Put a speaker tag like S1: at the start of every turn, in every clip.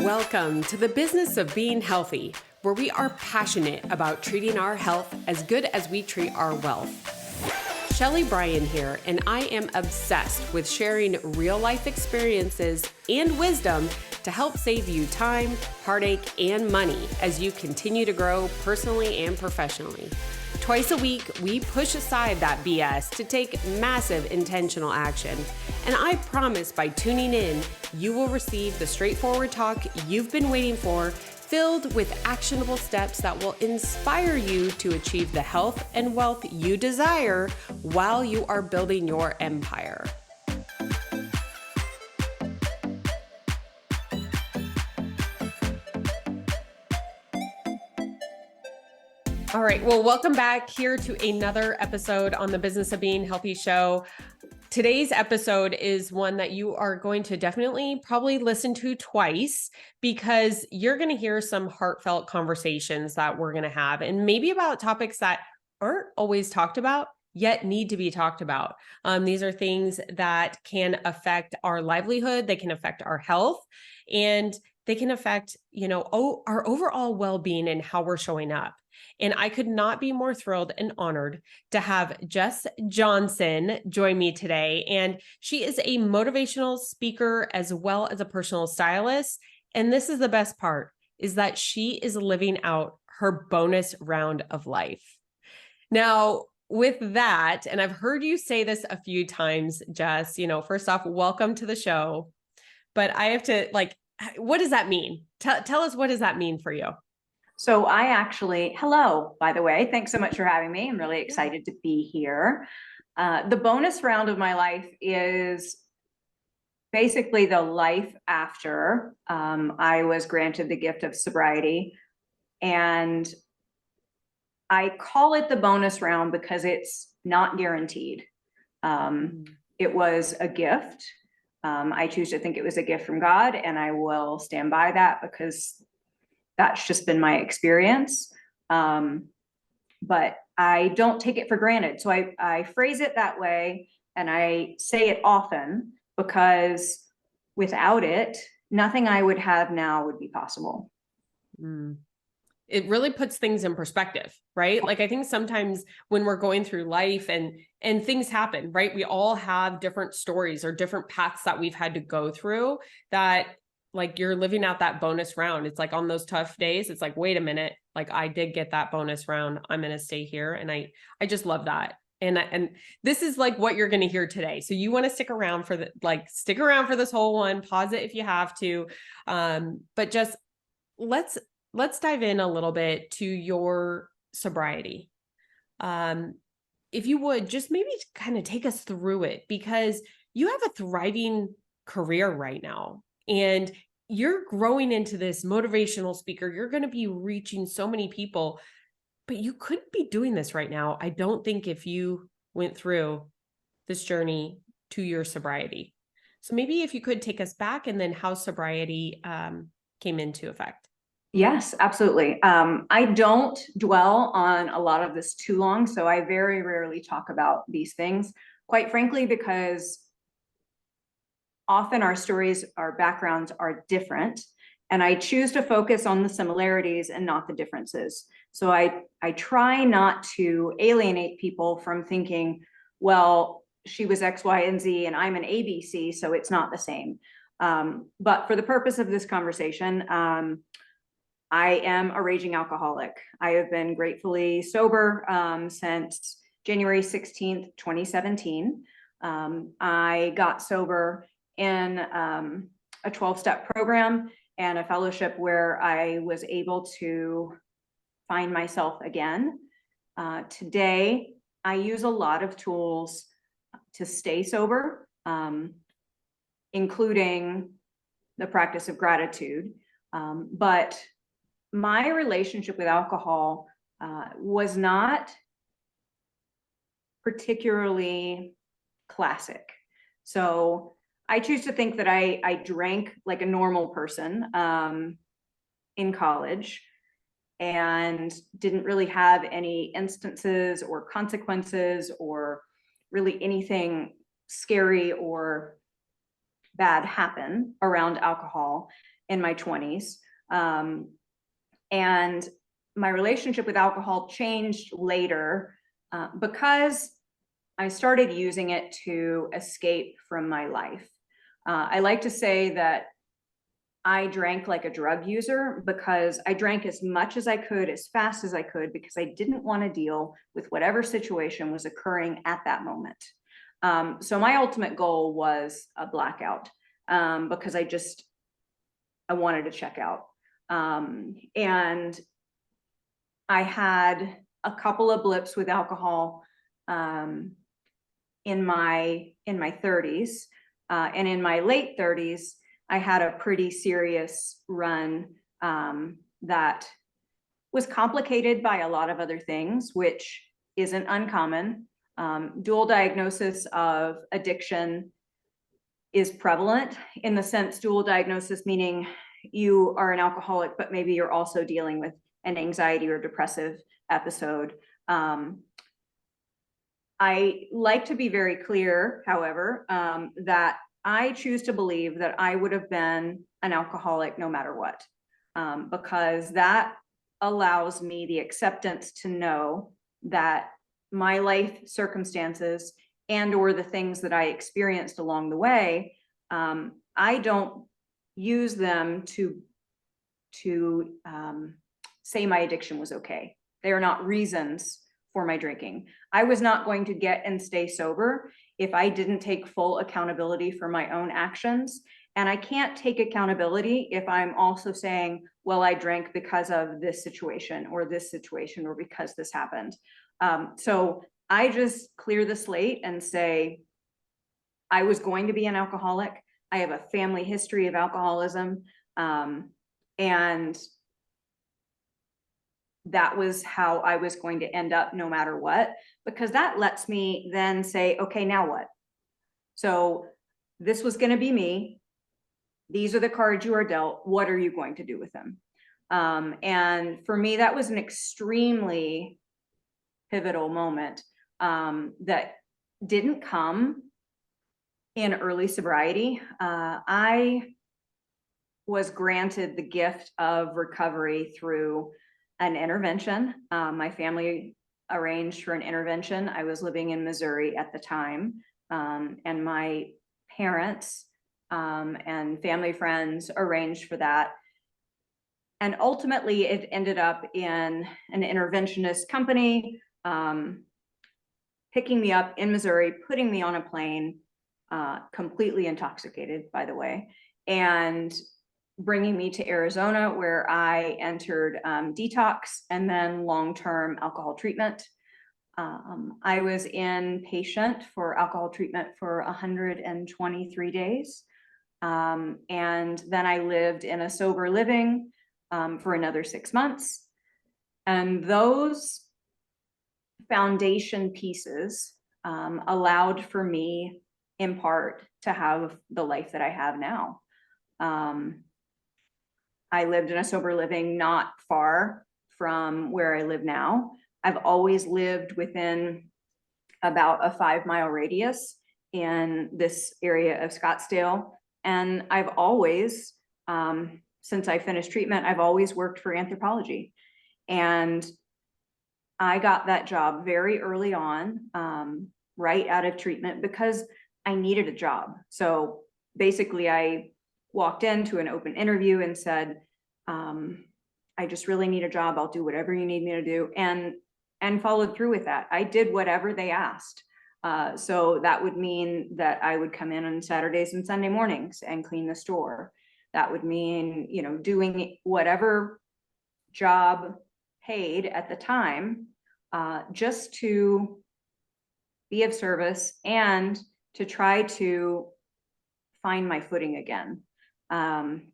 S1: Welcome to the business of being healthy, where we are passionate about treating our health as good as we treat our wealth. Shelly Bryan here, and I am obsessed with sharing real life experiences and wisdom to help save you time, heartache, and money as you continue to grow personally and professionally. Twice a week, we push aside that BS to take massive intentional action. And I promise by tuning in, you will receive the straightforward talk you've been waiting for, filled with actionable steps that will inspire you to achieve the health and wealth you desire while you are building your empire. All right, well, welcome back here to another episode on the Business of Being Healthy show. Today's episode is one that you are going to definitely probably listen to twice because you're going to hear some heartfelt conversations that we're going to have, and maybe about topics that aren't always talked about yet need to be talked about. These are things that can affect our livelihood, they can affect our health, and they can affect, our overall well-being and how we're showing up. And I could not be more thrilled and honored to have Jess Johnson join me today. And she is a motivational speaker as well as a personal stylist. And this is the best part, is that she is living out her bonus round of life. Now, with that, and I've heard you say this a few times, Jess, first off, welcome to the show. But I have to what does that mean? Tell us, what does that mean for you?
S2: So hello, by the way, thanks so much for having me. I'm really excited to be here. The bonus round of my life is basically the life after I was granted the gift of sobriety. And I call it the bonus round because it's not guaranteed. It was a gift. I choose to think it was a gift from God, and I will stand by that because that's just been my experience. But I don't take it for granted. So I phrase it that way, and I say it often because without it, nothing I would have now would be possible.
S1: It really puts things in perspective, right? Like, I think sometimes when we're going through life and things happen, right? We all have different stories or different paths that we've had to go through that, like, you're living out that bonus round. It's like on those tough days, it's like, wait a minute, like, I did get that bonus round. I'm going to stay here. And I just love that. And this is like what you're going to hear today. So you want to stick around for this whole one, pause it if you have to. But just let's dive in a little bit to your sobriety. If you would just maybe kind of take us through it, because you have a thriving career right now. And you're growing into this motivational speaker. You're going to be reaching so many people, but you couldn't be doing this right now, I don't think, if you went through this journey to your sobriety. So maybe if you could take us back, and then how sobriety came into effect.
S2: Yes, absolutely. I don't dwell on a lot of this too long, so I very rarely talk about these things, quite frankly, because often our stories, our backgrounds are different, and I choose to focus on the similarities and not the differences. So I try not to alienate people from thinking, well, she was X, Y, and Z, and I'm an ABC, so it's not the same. But for the purpose of this conversation, I am a raging alcoholic. I have been gratefully sober since January 16th, 2017. I got sober in a 12-step program and a fellowship where I was able to find myself again. Today, I use a lot of tools to stay sober, including the practice of gratitude. But my relationship with alcohol was not particularly classic. So I choose to think that I drank like a normal person in college and didn't really have any instances or consequences or really anything scary or bad happen around alcohol. in my 20s. And my relationship with alcohol changed later because I started using it to escape from my life. I like to say that I drank like a drug user because I drank as much as I could, as fast as I could, because I didn't want to deal with whatever situation was occurring at that moment. So my ultimate goal was a blackout because I wanted to check out. And I had a couple of blips with alcohol in my 30s, and in my late 30s, I had a pretty serious run that was complicated by a lot of other things, which isn't uncommon. Dual diagnosis of addiction is prevalent, in the sense dual diagnosis meaning you are an alcoholic, but maybe you're also dealing with an anxiety or depressive episode. I like to be very clear, however, that I choose to believe that I would have been an alcoholic no matter what, because that allows me the acceptance to know that my life circumstances and or the things that I experienced along the way, I don't use them to say my addiction was okay. They are not reasons for my drinking. I was not going to get and stay sober if I didn't take full accountability for my own actions. And I can't take accountability if I'm also saying, well, I drank because of this situation or because this happened. So I just clear the slate and say, I was going to be an alcoholic. I have a family history of alcoholism. And that was how I was going to end up no matter what, because that lets me then say, okay, now what? So this was going to be me. These are the cards you are dealt. What are you going to do with them? And for me, that was an extremely pivotal moment that didn't come in early sobriety. I was granted the gift of recovery through an intervention. My family arranged for an intervention. I was living in Missouri at the time, and my parents and family friends arranged for that. And ultimately, it ended up in an interventionist company picking me up in Missouri, putting me on a plane, completely intoxicated, by the way, and bringing me to Arizona, where I entered detox and then long-term alcohol treatment. I was inpatient for alcohol treatment for 123 days. And then I lived in a sober living for another 6 months. And those foundation pieces allowed for me, in part, to have the life that I have now. I lived in a sober living not far from where I live now. I've always lived within about a 5-mile radius in this area of Scottsdale. And I've always, since I finished treatment, I've always worked for Anthropology. And I got that job very early on, right out of treatment, because I needed a job. So basically, I walked into an open interview and said, I just really need a job. I'll do whatever you need me to do, and followed through with that. I did whatever they asked. So that would mean that I would come in on Saturdays and Sunday mornings and clean the store. That would mean, doing whatever job paid at the time, just to be of service and to try to find my footing again.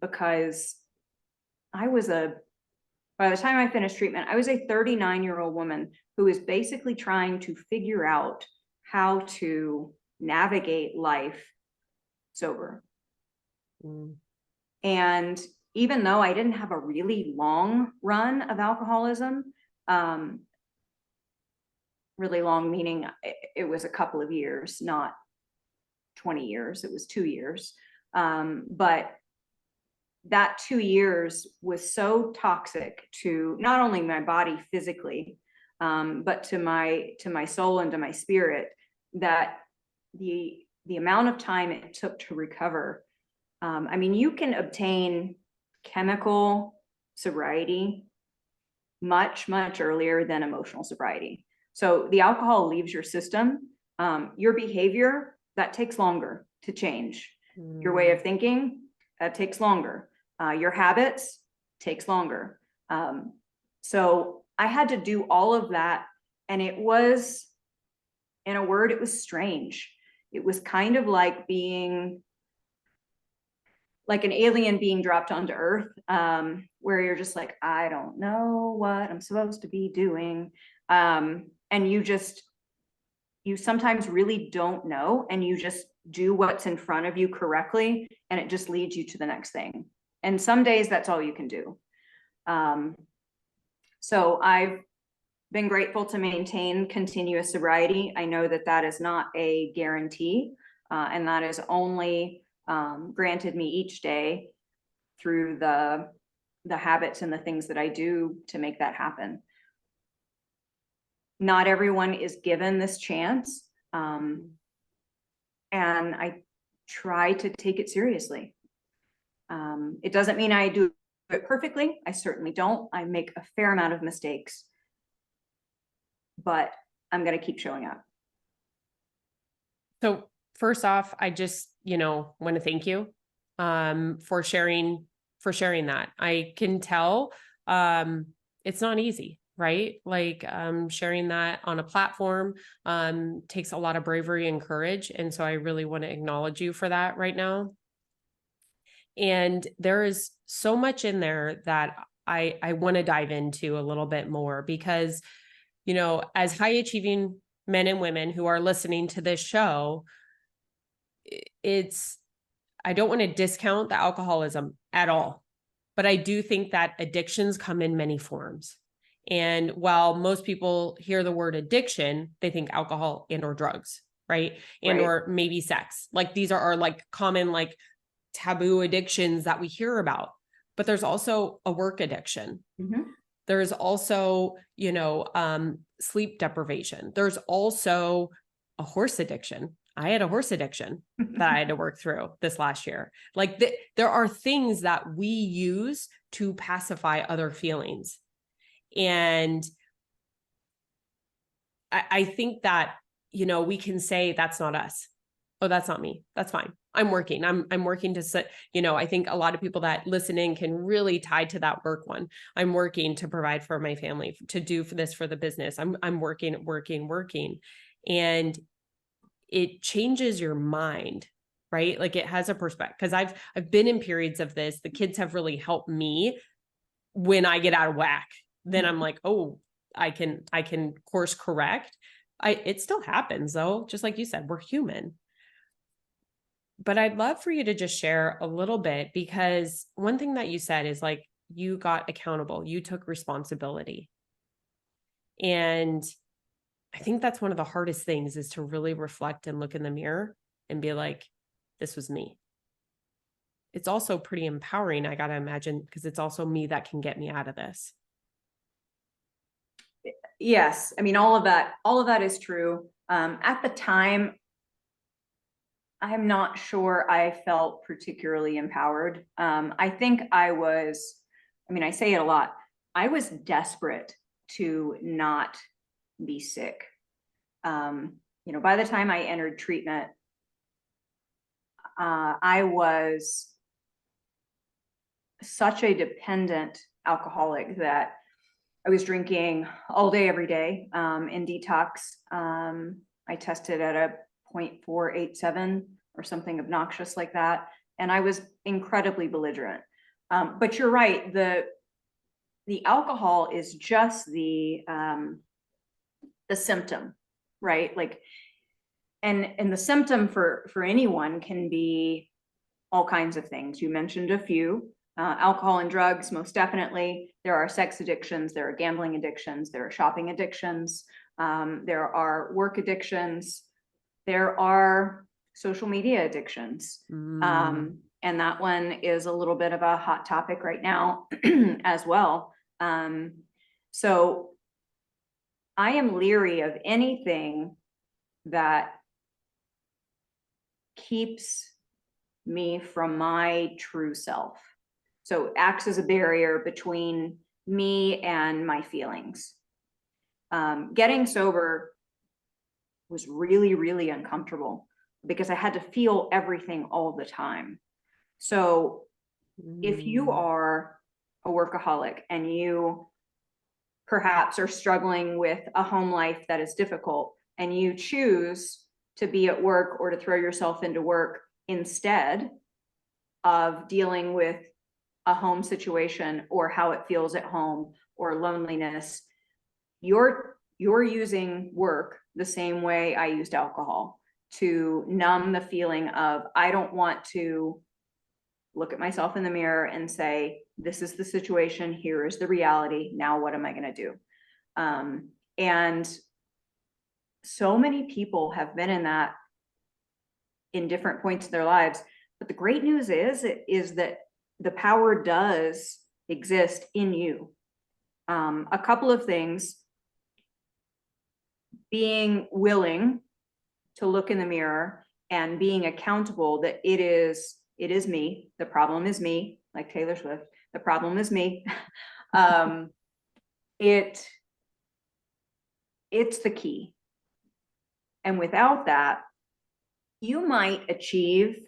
S2: Because by the time I finished treatment, I was a 39-year-old woman who was basically trying to figure out how to navigate life sober. And even though I didn't have a really long run of alcoholism, really long meaning it was a couple of years, not 20 years, it was 2 years. But that 2 years was so toxic to not only my body physically, but to my soul and to my spirit, that the amount of time it took to recover. I mean, you can obtain chemical sobriety much, much earlier than emotional sobriety. So the alcohol leaves your system. Your behavior, that takes longer to change. Your way of thinking, that takes longer. Your habits takes longer. So I had to do all of that. And it was, in a word, it was strange. It was kind of like being like an alien being dropped onto Earth, where you're just like, I don't know what I'm supposed to be doing. And you sometimes really don't know, and you just do what's in front of you correctly, and it just leads you to the next thing. And some days that's all you can do. So I've been grateful to maintain continuous sobriety. I know that that is not a guarantee, and that is only granted me each day through the habits and the things that I do to make that happen. Not everyone is given this chance, and I try to take it seriously. It doesn't mean I do it perfectly. I certainly don't. I make a fair amount of mistakes, but I'm going to keep showing up.
S1: So first off, I just, want to thank you for sharing that. I can tell it's not easy, right? Like sharing that on a platform takes a lot of bravery and courage. And so I really want to acknowledge you for that right now. And there is so much in there that I want to dive into a little bit more because, as high achieving men and women who are listening to this show, I don't want to discount the alcoholism at all, but I do think that addictions come in many forms. And while most people hear the word addiction, they think alcohol and or drugs, right? And
S2: Right.
S1: or maybe sex. Like these are like common, like taboo addictions that we hear about. But there's also a work addiction.
S2: Mm-hmm.
S1: There's also, sleep deprivation. There's also a horse addiction. I had a horse addiction that I had to work through this last year. Like there are things that we use to pacify other feelings. And I think that, we can say that's not us. Oh, that's not me. That's fine. I'm working. I'm working to sit, I think a lot of people that listen in can really tie to that work one. I'm working to provide for my family, to do for this, for the business. I'm working. And it changes your mind, right? Like it has a perspective, because I've been in periods of this. The kids have really helped me when I get out of whack. Then I'm like, oh, I can course correct. It still happens though. Just like you said, we're human. But I'd love for you to just share a little bit, because one thing that you said is like, you got accountable, you took responsibility. And I think that's one of the hardest things, is to really reflect and look in the mirror and be like, this was me. It's also pretty empowering, I got to imagine, because it's also me that can get me out of this.
S2: Yes. I mean, all of that is true. At the time, I'm not sure I felt particularly empowered. I think I say it a lot. I was desperate to not be sick. By the time I entered treatment, I was such a dependent alcoholic that I was drinking all day, every day, in detox. I tested at a 0.487 or something obnoxious like that. And I was incredibly belligerent. But you're right, the alcohol is just the symptom, right? Like, and the symptom for anyone can be all kinds of things. You mentioned a few. Alcohol and drugs, most definitely. There are sex addictions, there are gambling addictions, there are shopping addictions, there are work addictions, there are social media addictions. And that one is a little bit of a hot topic right now as well. So I am leery of anything that keeps me from my true self. So it acts as a barrier between me and my feelings. Getting sober was really, really uncomfortable because I had to feel everything all the time. So if you are a workaholic and you perhaps are struggling with a home life that is difficult, and you choose to be at work or to throw yourself into work instead of dealing with a home situation or how it feels at home or loneliness, you're using work the same way I used alcohol, to numb the feeling of, I don't want to look at myself in the mirror and say, this is the situation, here is the reality, now what am I going to do? And so many people have been in that in different points of their lives. But the great news is that the power does exist in you. A couple of things: being willing to look in the mirror and being accountable that it is me. The problem is me, like Taylor Swift. The problem is me. It's the key. And without that, you might achieve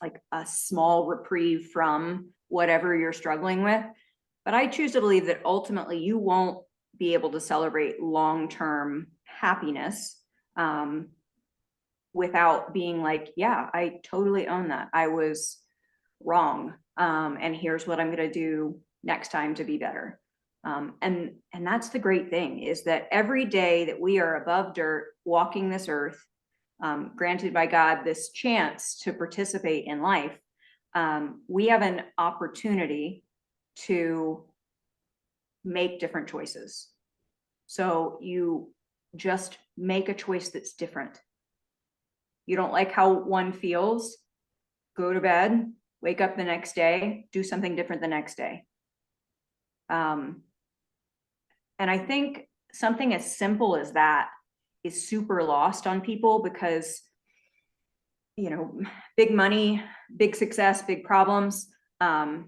S2: like a small reprieve from whatever you're struggling with. But I choose to believe that ultimately you won't be able to celebrate long-term happiness without being like, yeah, I totally own that. I was wrong. And here's what I'm going to do next time to be better. And that's the great thing, is that every day that we are above dirt, walking this earth, granted by God this chance to participate in life, we have an opportunity to make different choices. So you just make a choice that's different. You don't like how one feels, go to bed, wake up the next day, do something different the next day. And I think something as simple as that is super lost on people because, you know, big money, big success, big problems. A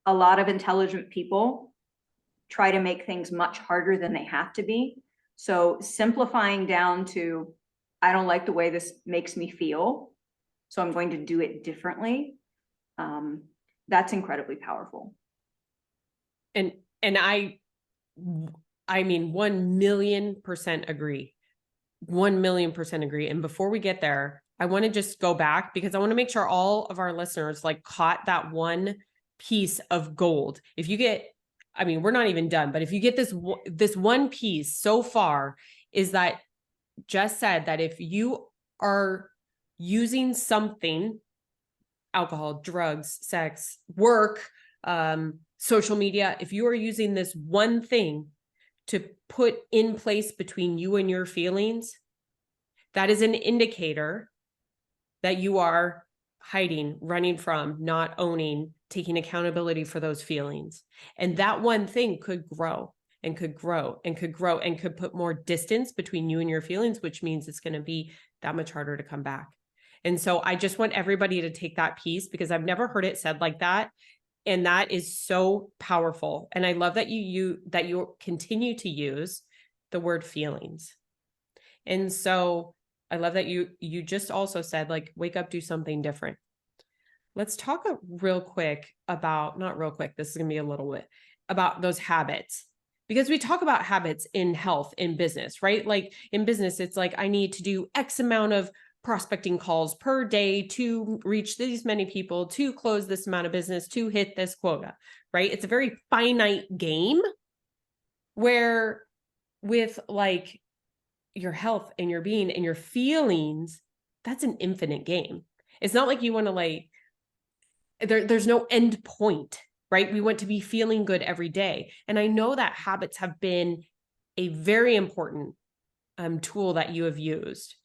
S2: lot of intelligent people try to make things much harder than they have to be. So simplifying down to, I don't like the way this makes me feel, so I'm going to do it differently. That's incredibly powerful.
S1: And I mean, 1,000,000% agree. 1,000,000% agree. And before we get there, I want to just go back because I want to make sure all of our listeners like caught that one piece of gold. If you get, I mean, we're not even done, but if you get this one piece so far, is that Jess said that if you are using something, alcohol, drugs, sex, work, social media, if you are using this one thing to put in place between you and your feelings, that is an indicator that you are hiding, running from, not owning, taking accountability for those feelings. And that one thing could grow and could grow and could grow and could put more distance between you and your feelings, which means it's going to be that much harder to come back. And so I just want everybody to take that piece because I've never heard it said like that. And that is so powerful. And I love that you continue to use the word feelings. And so I love that you just also said, like, wake up, do something different. Let's talk real quick about, not real quick, this is going to be a little bit about those habits, because we talk about habits in health, in business, right? Like in business, it's like, I need to do X amount of prospecting calls per day to reach these many people, to close this amount of business, to hit this quota, right? It's a very finite game where with like your health and your being and your feelings, that's an infinite game. It's not like you want to like, there's no end point, right? We want to be feeling good every day. And I know that habits have been a very important tool that you have used.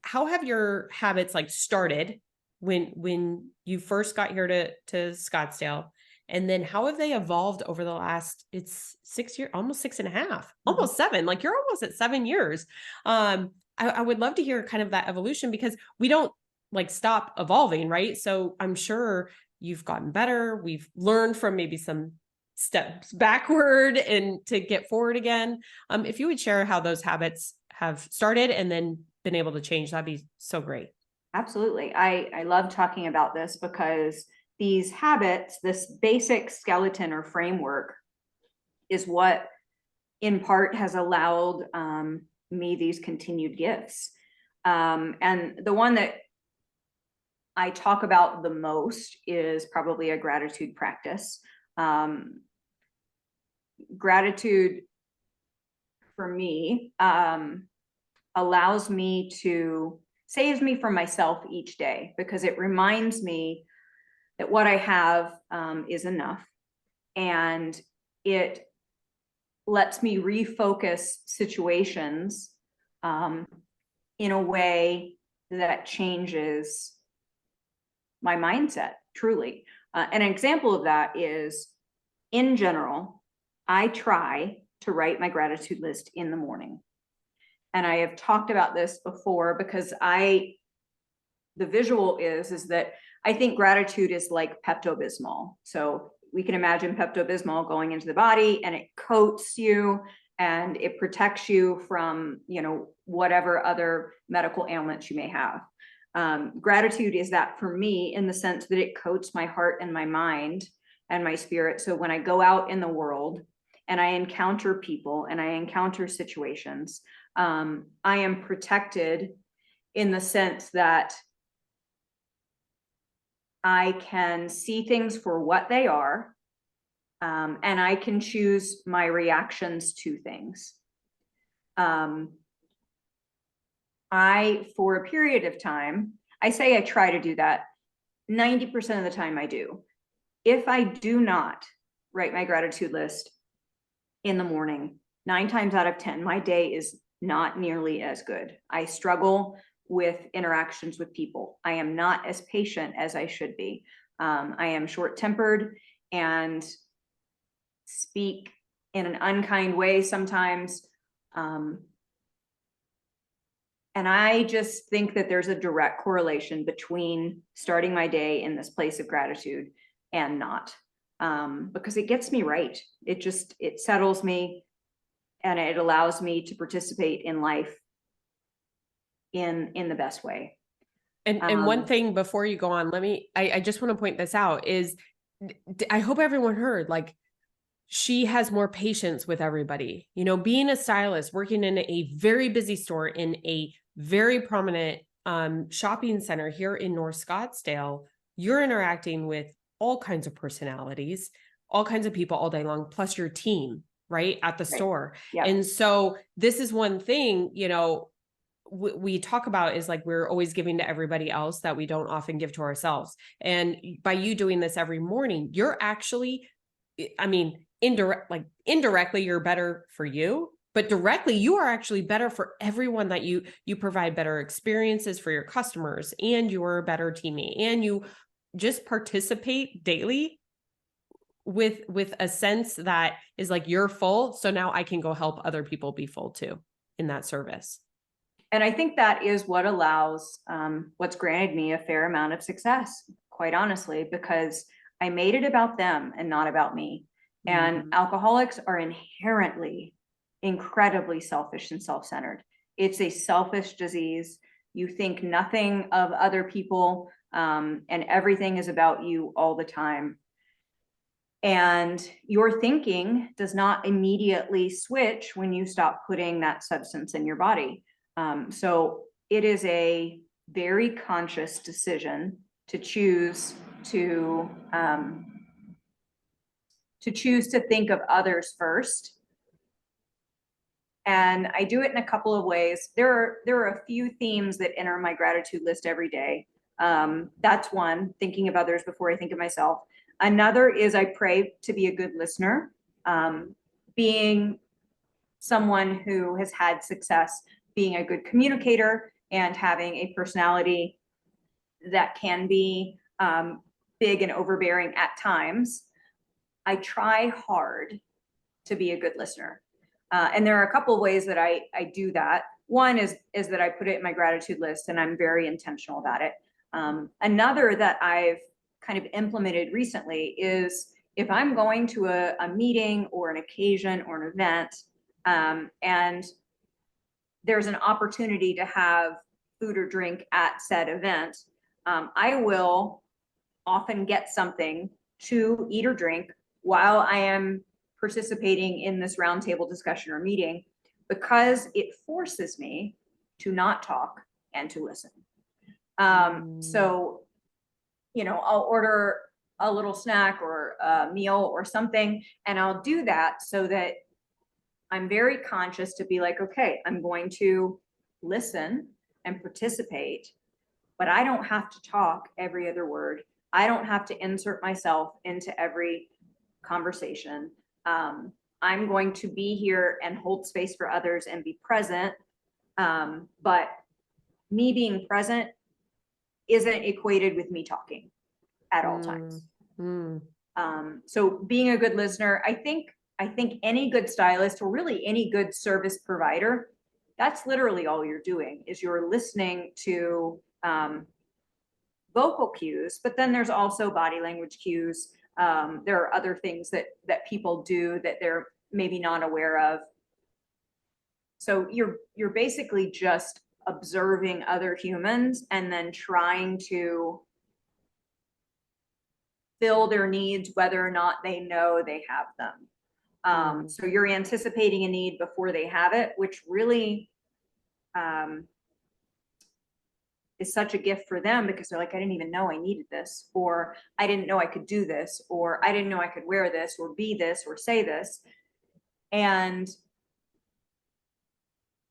S1: how have your habits like started when you first got here to Scottsdale? And then how have they evolved over the last, it's 6 years, almost 6.5, almost 7, like you're almost at 7 years. I would love to hear kind of that evolution, because we don't like stop evolving, right? So I'm sure you've gotten better. We've learned from maybe some steps backward and to get forward again. If you would share how those habits have started and then been able to change, that'd be so great.
S2: Absolutely. I love talking about this because these habits, this basic skeleton or framework, is what in part has allowed me these continued gifts. And the one that I talk about the most is probably a gratitude practice. Gratitude for me allows me to saves me from myself each day, because it reminds me that what I have is enough, and it lets me refocus situations in a way that changes my mindset, truly. An example of that is, in general, I try to write my gratitude list in the morning. And I have talked about this before, because the visual is that I think gratitude is like Pepto-Bismol. So we can imagine Pepto-Bismol going into the body, and it coats you and it protects you from, whatever other medical ailments you may have. Gratitude is that for me, in the sense that it coats my heart and my mind and my spirit. So when I go out in the world and I encounter people and I encounter situations, I am protected in the sense that I can see things for what they are, and I can choose my reactions to things. For a period of time, I say I try to do that. 90% of the time I do. If I do not write my gratitude list in the morning, 9 times out of 10, my day is not nearly as good. I struggle with interactions with people. I am not as patient as I should be. I am short-tempered and speak in an unkind way sometimes. And I just think that there's a direct correlation between starting my day in this place of gratitude and not, because it gets me right. It settles me, and it allows me to participate in life in the best way.
S1: And one thing before you go on, I just want to point this out is, I hope everyone heard, like, she has more patience with everybody. Being a stylist, working in a very busy store in a very prominent shopping center here in North Scottsdale, you're interacting with all kinds of personalities, all kinds of people all day long, plus your team, right, at the store.
S2: Yeah.
S1: And so this is one thing, we talk about, is like, we're always giving to everybody else that we don't often give to ourselves. And by you doing this every morning, you're actually, indirectly, you're better for you, but directly you are actually better for everyone, that you provide better experiences for your customers, and you're a better teammate, and you just participate daily with a sense that is like, you're full, so now I can go help other people be full too in that service.
S2: And I think that is what allows what's granted me a fair amount of success, quite honestly, because I made it about them and not about me. And alcoholics are inherently incredibly selfish and self-centered. It's a selfish disease. You think nothing of other people, and everything is about you all the time. And your thinking does not immediately switch when you stop putting that substance in your body. So it is a very conscious decision to choose to think of others first. And I do it in a couple of ways. There are a few themes that enter my gratitude list every day. That's one, thinking of others before I think of myself. Another is I pray to be a good listener, being someone who has had success, being a good communicator, and having a personality that can be big and overbearing at times, I try hard to be a good listener. And there are a couple of ways that I do that. One is that I put it in my gratitude list and I'm very intentional about it. Another that I've kind of implemented recently is if I'm going to a meeting or an occasion or an event, and there's an opportunity to have food or drink at said event, I will often get something to eat or drink while I am participating in this roundtable discussion or meeting, because it forces me to not talk and to listen. So, you know, I'll order a little snack or a meal or something, and I'll do that so that I'm very conscious to be like, okay, I'm going to listen and participate, but I don't have to talk every other word. I don't have to insert myself into every conversation. I'm going to be here and hold space for others and be present. But me being present isn't equated with me talking at all times. So being a good listener, I think any good stylist, or really any good service provider, that's literally all you're doing, is you're listening to vocal cues, but then there's also body language cues. There are other things that people do that they're maybe not aware of. So you're basically just observing other humans and then trying to fill their needs, whether or not they know they have them. So you're anticipating a need before they have it, which really is such a gift for them, because they're like, I didn't even know I needed this, or I didn't know I could do this, or I didn't know I could wear this, or be this, or say this. And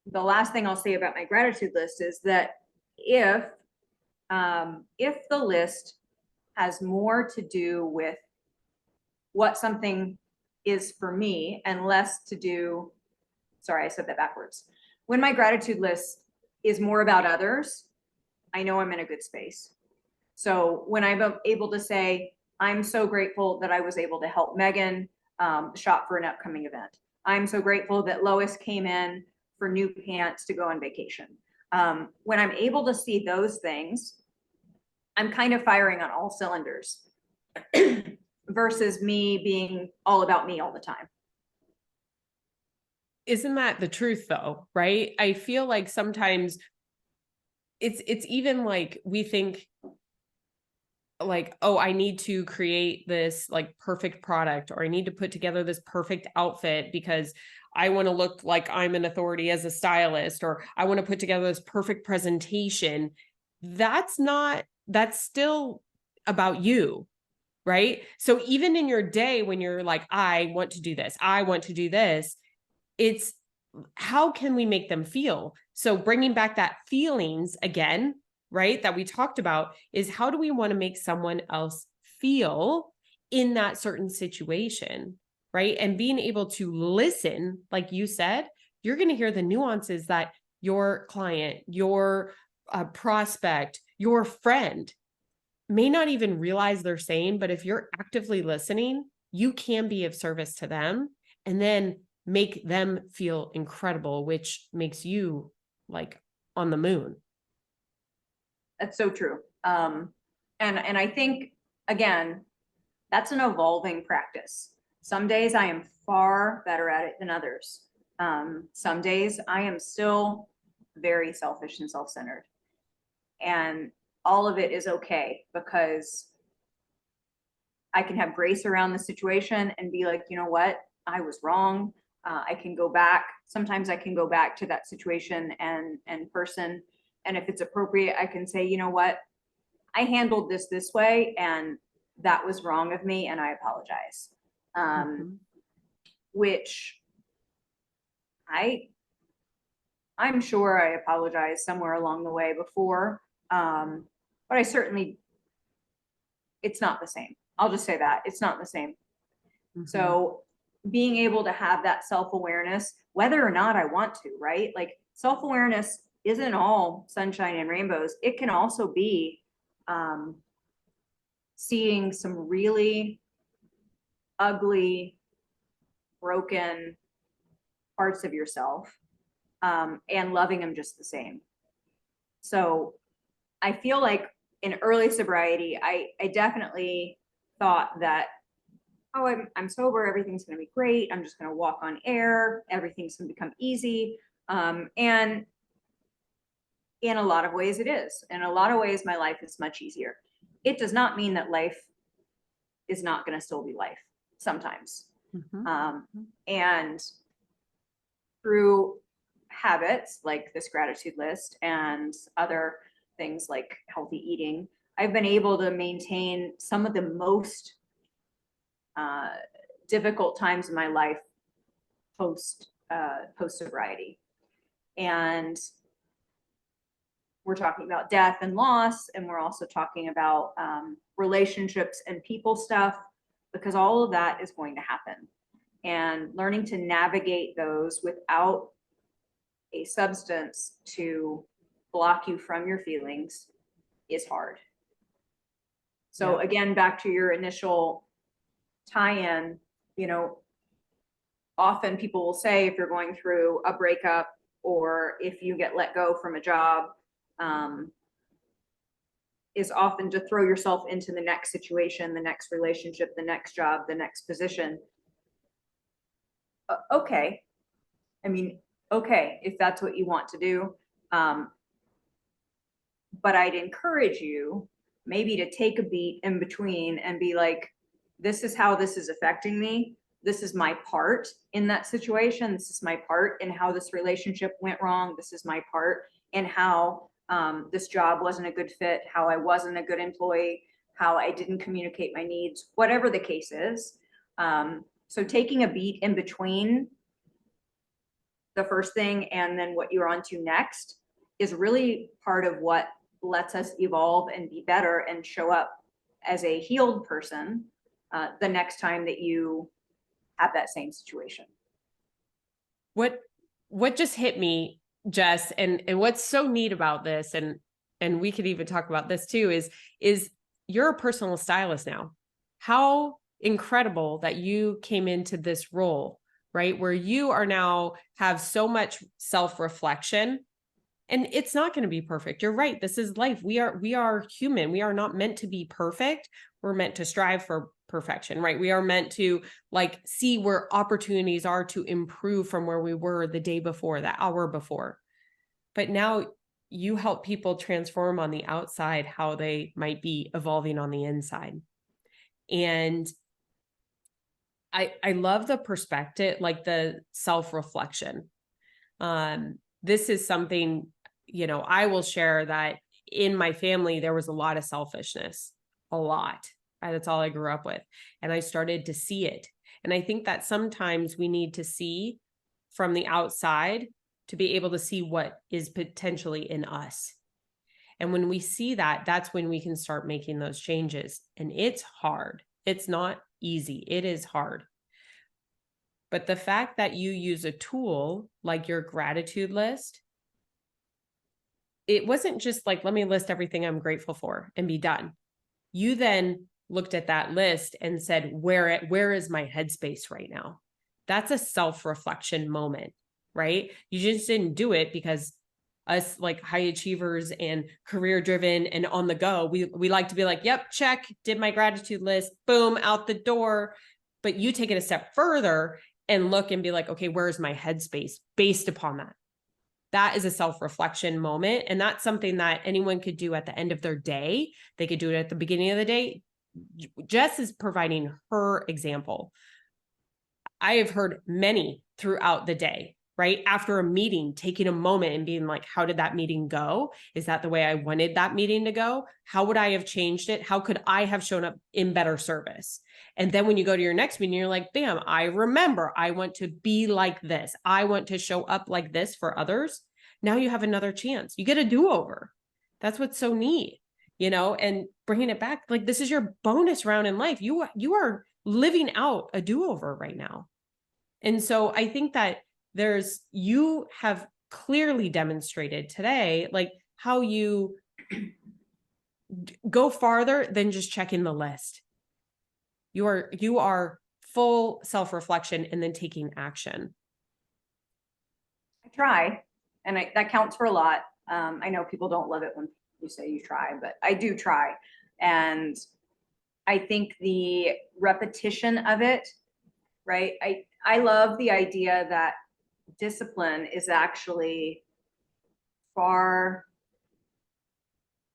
S2: the last thing I'll say about my gratitude list is that if the list has more to do with what something is for me and less to do, sorry, I said that backwards. When my gratitude list is more about others, I know I'm in a good space. So when I'm able to say, I'm so grateful that I was able to help Megan shop for an upcoming event. I'm so grateful that Lois came in for new pants to go on vacation. When I'm able to see those things, I'm kind of firing on all cylinders versus me being all about me all the time.
S1: Isn't that the truth though, right? I feel like sometimes it's even like we think like, oh, I need to create this like perfect product, or I need to put together this perfect outfit because I want to look like I'm an authority as a stylist, or I want to put together this perfect presentation. That's still about you, right? So even in your day when you're like, I want to do this, I want to do this, it's how can we make them feel? So bringing back that feelings again, right, that we talked about, is how do we want to make someone else feel in that certain situation, right? And being able to listen, like you said, you're going to hear the nuances that your client, your prospect, your friend may not even realize they're saying, but if you're actively listening, you can be of service to them and then make them feel incredible, which makes you like on the moon.
S2: That's so true. And I think, again, that's an evolving practice. Some days I am far better at it than others. Some days I am still very selfish and self-centered. And all of it is okay, because I can have grace around the situation and be like, you know what, I was wrong. I can go back. Sometimes I can go back to that situation and person. And if it's appropriate, I can say, you know what, I handled this way and that was wrong of me and I apologize. Which I'm sure I apologized somewhere along the way before. But I certainly, it's not the same. I'll just say that it's not the same. So being able to have that self-awareness, whether or not I want to, right? Like self-awareness isn't all sunshine and rainbows. It can also be seeing some really ugly, broken parts of yourself, and loving them just the same. So I feel like in early sobriety, I definitely thought that, oh, I'm sober, everything's going to be great. I'm just going to walk on air. Everything's going to become easy. And in a lot of ways it is. In a lot of ways, my life is much easier. It does not mean that life is not going to still be life sometimes. And through habits like this gratitude list and other things like healthy eating, I've been able to maintain some of the most difficult times in my life post sobriety. And we're talking about death and loss, and we're also talking about relationships and people stuff, because all of that is going to happen. And learning to navigate those without a substance to block you from your feelings is hard. So again, back to your initial tie-in, you know, often people will say if you're going through a breakup or if you get let go from a job, is often to throw yourself into the next situation, the next relationship, the next job, the next position. Okay. I mean, okay, if that's what you want to do. But I'd encourage you maybe to take a beat in between and be like, this is how this is affecting me. This is my part in that situation. This is my part in how this relationship went wrong. This is my part in how this job wasn't a good fit, how I wasn't a good employee, how I didn't communicate my needs, whatever the case is. So taking a beat in between the first thing and then what you're on to next is really part of what lets us evolve and be better and show up as a healed person the next time that you have that same situation.
S1: What just hit me, Jess, and what's so neat about this, and we could even talk about this too, is you're a personal stylist now. How incredible that you came into this role, right? Where you are now have so much self-reflection, and it's not going to be perfect. You're right. This is life. We are human. We are not meant to be perfect. We're meant to strive for perfection, right? We are meant to like see where opportunities are to improve from where we were the day before, the hour before. But now you help people transform on the outside how they might be evolving on the inside. And I love the perspective, like the self-reflection. This is something, you know, I will share that in my family, there was a lot of selfishness, a lot. That's all I grew up with. And I started to see it. And I think that sometimes we need to see from the outside to be able to see what is potentially in us. And when we see that, that's when we can start making those changes. And it's hard. It's not easy. It is hard. But the fact that you use a tool like your gratitude list, it wasn't just like, let me list everything I'm grateful for and be done. You then looked at that list and said, where is my headspace right now? That's a self-reflection moment, right? You just didn't do it because us like high achievers and career driven and on the go, we like to be like, yep, check, did my gratitude list, boom, out the door. But you take it a step further and look and be like, okay, where's my headspace based upon that? That is a self-reflection moment. And that's something that anyone could do at the end of their day. They could do it at the beginning of the day. Jess is providing her example. I have heard many throughout the day, right? After a meeting, taking a moment and being like, how did that meeting go? Is that the way I wanted that meeting to go? How would I have changed it? How could I have shown up in better service? And then when you go to your next meeting, you're like, bam, I remember I want to be like this. I want to show up like this for others. Now you have another chance. You get a do-over. That's what's so neat, you know, and bringing it back, like this is your bonus round in life. You are living out a do-over right now. And so I think that you have clearly demonstrated today, like how you go farther than just checking the list. You are full self-reflection and then taking action.
S2: I try, and that counts for a lot. I know people don't love it when you say you try, but I do try. And I think the repetition of it, right? I love the idea that discipline is actually far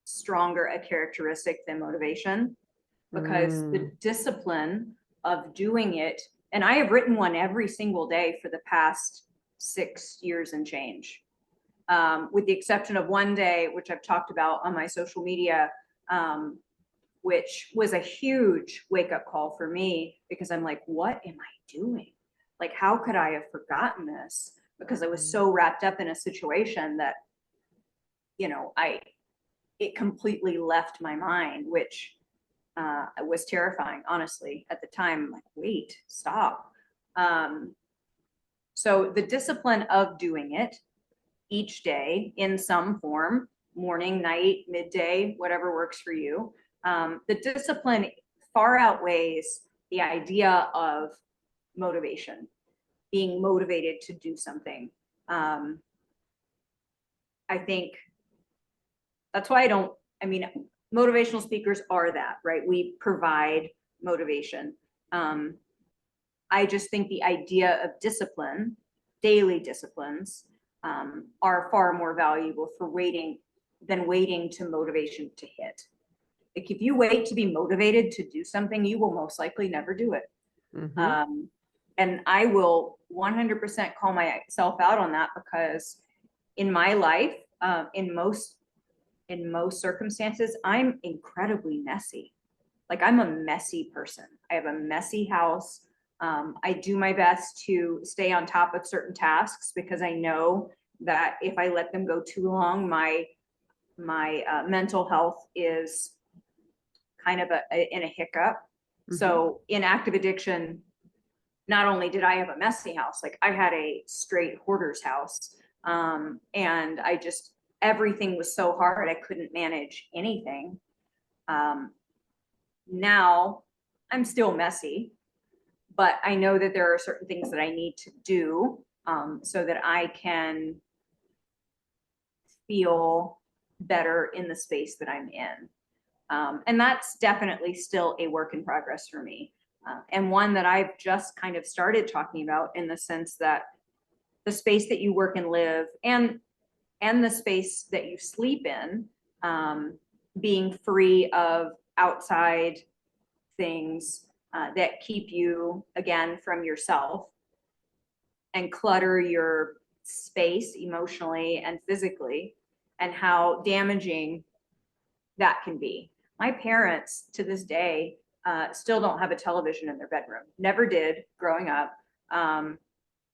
S2: stronger a characteristic than motivation, because the discipline of doing it, and I have written one every single day for the past 6 years and change, with the exception of one day, which I've talked about on my social media, which was a huge wake-up call for me, because I'm like, what am I doing? Like, how could I have forgotten this? Because I was so wrapped up in a situation that, it completely left my mind, which was terrifying, honestly, at the time. I'm like, wait, stop. So the discipline of doing it each day in some form, morning, night, midday, whatever works for you, the discipline far outweighs the idea of motivation, being motivated to do something. I think that's why motivational speakers are that, right? We provide motivation. I just think the idea of discipline, daily disciplines, are far more valuable than waiting to motivation to hit. Like, if you wait to be motivated to do something, you will most likely never do it. And I will 100% call myself out on that, because in my life, in most circumstances, I'm incredibly messy. Like, I'm a messy person. I have a messy house. I do my best to stay on top of certain tasks, because I know that if I let them go too long, my mental health is kind of in a hiccup. So in active addiction, not only did I have a messy house, like, I had a straight hoarder's house. And everything was so hard, I couldn't manage anything. Now I'm still messy, but I know that there are certain things that I need to do, so that I can feel better in the space that I'm in. And that's definitely still a work in progress for me. And one that I've just kind of started talking about, in the sense that the space that you work and live, and the space that you sleep in, being free of outside things that keep you, again, from yourself and clutter your space emotionally and physically, and how damaging that can be. My parents, to this day, still don't have a television in their bedroom. Never did growing up.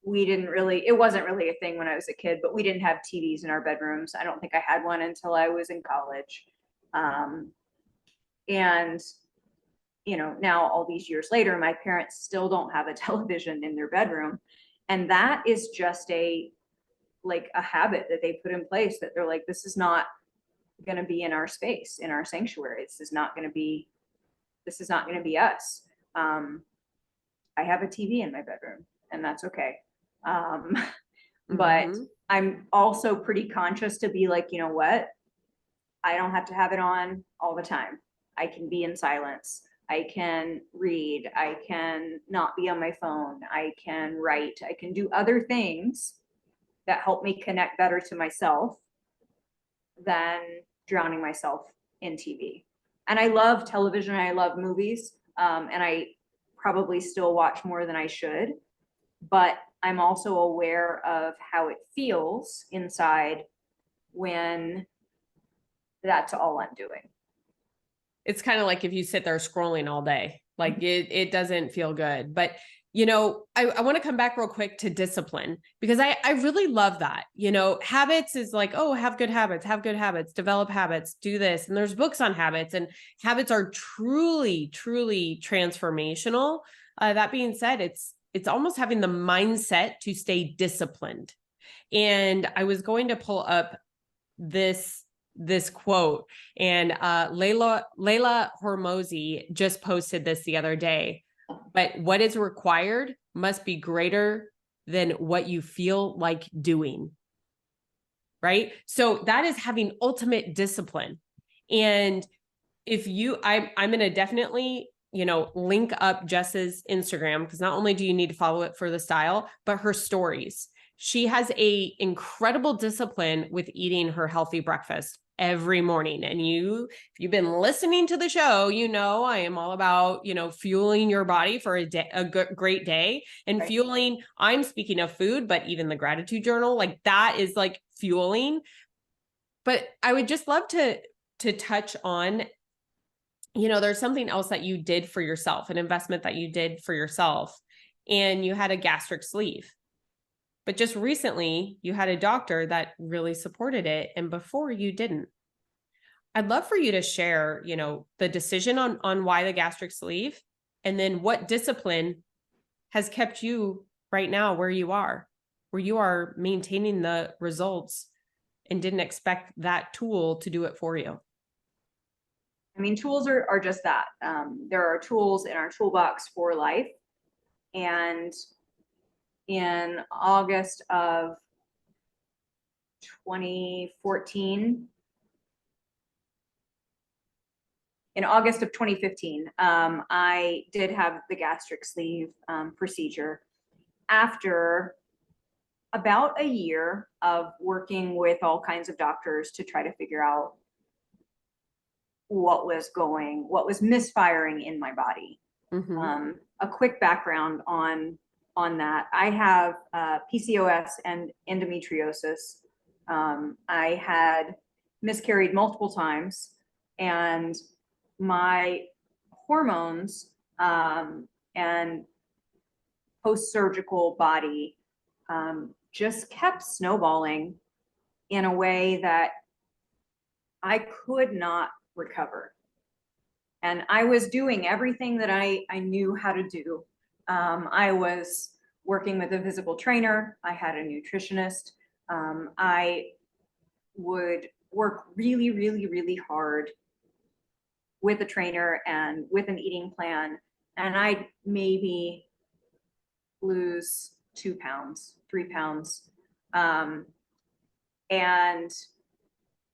S2: It wasn't really a thing when I was a kid, but we didn't have TVs in our bedrooms. I don't think I had one until I was in college. And now, all these years later, my parents still don't have a television in their bedroom. And that is just a habit that they put in place, that they're like, this is not going to be in our space, in our sanctuary. This is not going to be us. I have a TV in my bedroom, and that's okay. But I'm also pretty conscious to be like, you know what? I don't have to have it on all the time. I can be in silence. I can read. I can not be on my phone. I can write. I can do other things that help me connect better to myself than drowning myself in TV. And I love television. I love movies. And I probably still watch more than I should. But I'm also aware of how it feels inside when that's all I'm doing.
S1: It's kind of like if you sit there scrolling all day, like it doesn't feel good. But, I want to come back real quick to discipline, because I really love that. Habits is like, oh, have good habits, develop habits, do this. And there's books on habits, and habits are truly, truly transformational. That being said, it's almost having the mindset to stay disciplined. And I was going to pull up this quote, and Layla Hormozy just posted this the other day. But what is required must be greater than what you feel like doing. Right? So that is having ultimate discipline. And if you, I'm going to definitely, link up Jess's Instagram, because not only do you need to follow it for the style, but her stories. She has a incredible discipline with eating her healthy breakfast every morning. And if you've been listening to the show, I am all about, fueling your body for a great day, and
S2: Right.
S1: fueling. I'm speaking of food, but even the gratitude journal, like that is like fueling. But I would just love to touch on, there's something else that you did for yourself, an investment that you did for yourself, and you had a gastric sleeve. But just recently, you had a doctor that really supported it, and before you didn't. I'd love for you to share, the decision on why the gastric sleeve, and then what discipline has kept you right now where you are maintaining the results and didn't expect that tool to do it for you.
S2: I mean, tools are just that. There are tools in our toolbox for life. And in August of 2014, in August of 2015, I did have the gastric sleeve procedure after about a year of working with all kinds of doctors to try to figure out what was misfiring in my body.
S1: Mm-hmm.
S2: A quick background on that. I have PCOS and endometriosis. I had miscarried multiple times, and my hormones and post-surgical body just kept snowballing in a way that I could not recover. And I was doing everything that I knew how to do. I was working with a physical trainer. I had a nutritionist. I would work really, really, really hard with a trainer and with an eating plan. And I'd maybe lose 2 pounds, 3 pounds. And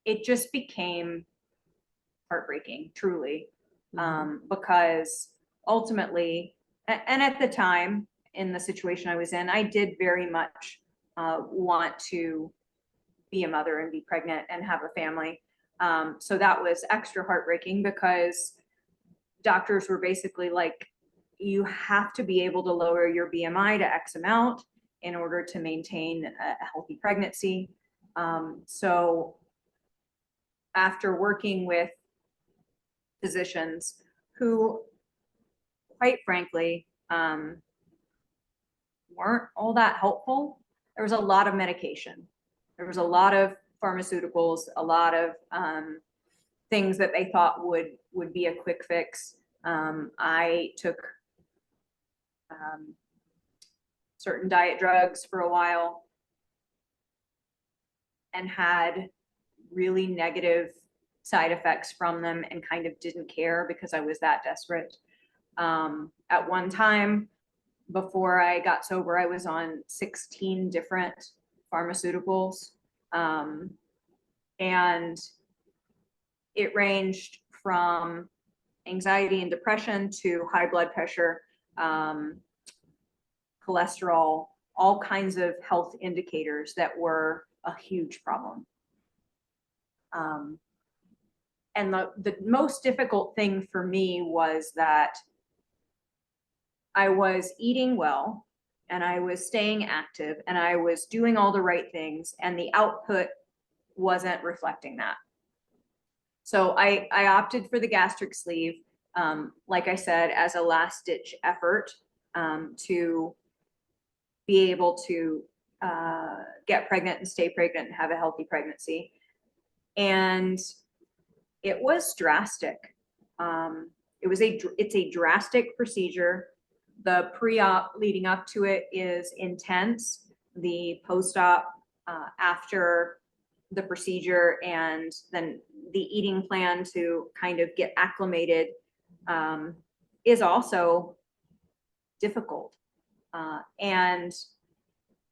S2: it just became heartbreaking, truly. Because ultimately, and at the time in the situation I was in, I did very much want to be a mother and be pregnant and have a family. So that was extra heartbreaking because doctors were basically like, you have to be able to lower your BMI to X amount in order to maintain a healthy pregnancy. So after working with physicians who, quite frankly, weren't all that helpful, there was a lot of medication. There was a lot of pharmaceuticals, a lot of things that they thought would be a quick fix. I took certain diet drugs for a while and had really negative side effects from them and kind of didn't care because I was that desperate. At one time, before I got sober, I was on 16 different pharmaceuticals. And it ranged from anxiety and depression to high blood pressure, cholesterol, all kinds of health indicators that were a huge problem. And the most difficult thing for me was that I was eating well and I was staying active and I was doing all the right things, and the output wasn't reflecting that. So I opted for the gastric sleeve, like I said, as a last ditch effort to be able to get pregnant and stay pregnant and have a healthy pregnancy. And it was drastic. It's a drastic procedure. The pre-op leading up to it is intense. The post-op after the procedure, and then the eating plan to kind of get acclimated is also difficult. And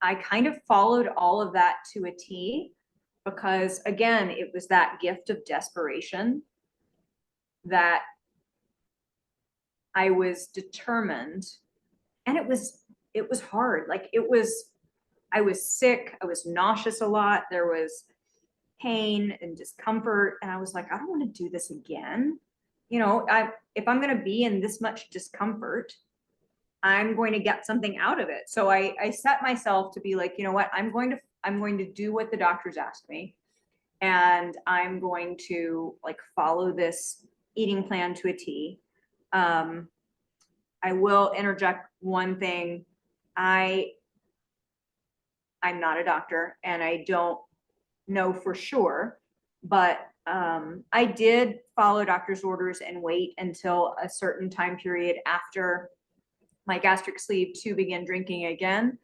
S2: I kind of followed all of that to a T, because again, it was that gift of desperation that I was determined, and it was hard. Like I was sick, I was nauseous a lot, there was pain and discomfort, and I was like, I don't want to do this again. You know, if I'm going to be in this much discomfort, I'm going to get something out of it. So I set myself to be like, you know what, I'm going to do what the doctors asked me, and I'm going to like follow this eating plan to a T. I will interject one thing. I'm not a doctor, and I don't know for sure, but I did follow doctor's orders and wait until a certain time period after my gastric sleeve to begin drinking again.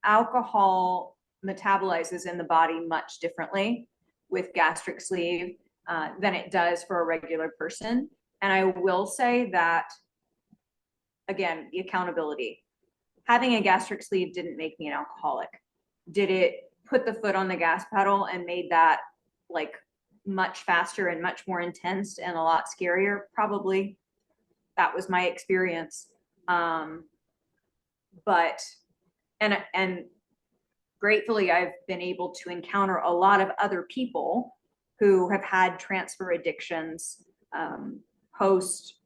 S2: Alcohol metabolizes in the body much differently with gastric sleeve than it does for a regular person. And I will say that, again, the accountability. Having a gastric sleeve didn't make me an alcoholic. Did it put the foot on the gas pedal and made that like much faster and much more intense and a lot scarier? Probably. That was my experience. But and gratefully, I've been able to encounter a lot of other people who have had transfer addictions post